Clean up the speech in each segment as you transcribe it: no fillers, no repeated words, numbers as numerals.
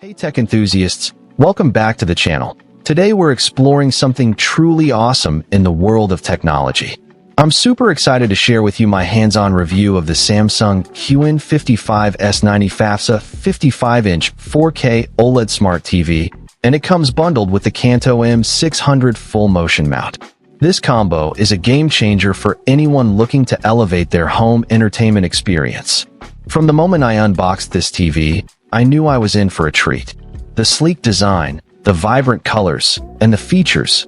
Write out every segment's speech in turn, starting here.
Hey tech enthusiasts, welcome back to the channel. Today we're exploring something truly awesome in the world of technology. I'm super excited to share with you my hands-on review of the Samsung QN55S90FA 55-inch 4K OLED Smart TV, and it comes bundled with the Kanto M600 full motion mount. This combo is a game changer for anyone looking to elevate their home entertainment experience. From the moment I unboxed this TV, I knew I was in for a treat. The sleek design, the vibrant colors, and the features.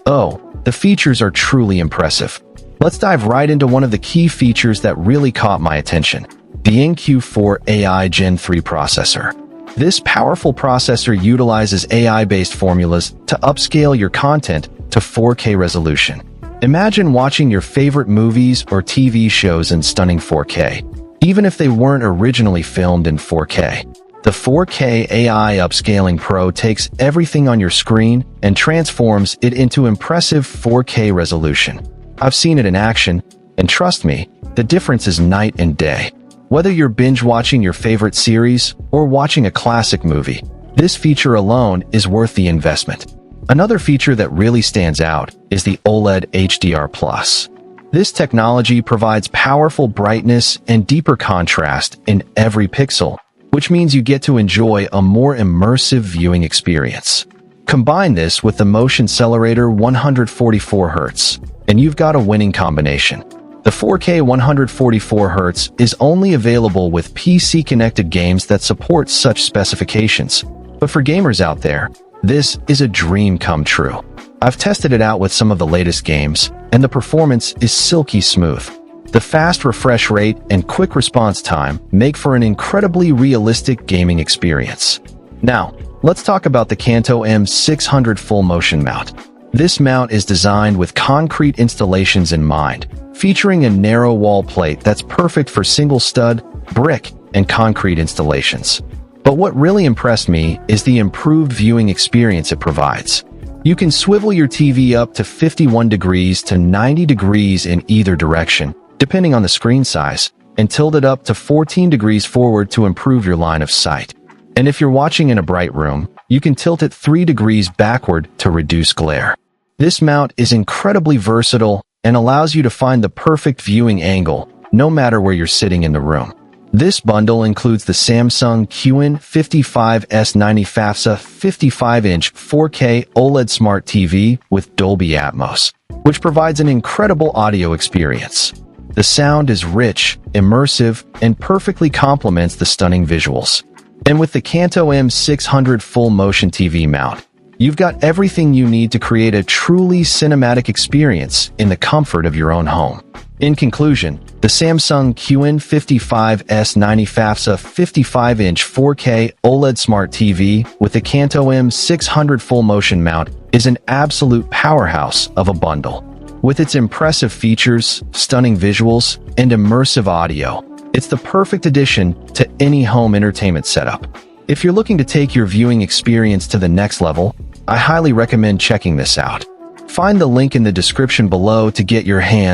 Oh, the features are truly impressive. Let's dive right into one of the key features that really caught my attention, the NQ4 AI Gen3 Processor. This powerful processor utilizes AI-based formulas to upscale your content to 4K resolution. Imagine watching your favorite movies or TV shows in stunning 4K, even if they weren't originally filmed in 4K. The 4K AI Upscaling Pro takes everything on your screen and transforms it into impressive 4K resolution. I've seen it in action, and trust me, the difference is night and day. Whether you're binge-watching your favorite series or watching a classic movie, this feature alone is worth the investment. Another feature that really stands out is the OLED HDR+. This technology provides powerful brightness and deeper contrast in every pixel, which means you get to enjoy a more immersive viewing experience. Combine this with the Motion Xcelerator 144Hz, and you've got a winning combination. The 4K 144Hz is only available with PC-connected games that support such specifications. But for gamers out there, this is a dream come true. I've tested it out with some of the latest games, and the performance is silky smooth. The fast refresh rate and quick response time make for an incredibly realistic gaming experience. Now, let's talk about the Kanto M600 full motion mount. This mount is designed with concrete installations in mind, featuring a narrow wall plate that's perfect for single stud, brick, and concrete installations. But what really impressed me is the improved viewing experience it provides. You can swivel your TV up to 51 degrees to 90 degrees in either direction, depending on the screen size, and tilt it up to 14 degrees forward to improve your line of sight. And if you're watching in a bright room, you can tilt it 3 degrees backward to reduce glare. This mount is incredibly versatile and allows you to find the perfect viewing angle, no matter where you're sitting in the room. This bundle includes the Samsung QN55S90FA 55-inch 4K OLED Smart TV with Dolby Atmos, which provides an incredible audio experience. The sound is rich, immersive, and perfectly complements the stunning visuals. And with the Kanto M600 full motion TV mount, you've got everything you need to create a truly cinematic experience in the comfort of your own home. In conclusion, the Samsung QN55S90FA 55-inch 4K OLED Smart TV with the Kanto M600 full motion mount is an absolute powerhouse of a bundle. With its impressive features, stunning visuals, and immersive audio, it's the perfect addition to any home entertainment setup. If you're looking to take your viewing experience to the next level, I highly recommend checking this out. Find the link in the description below to get your hands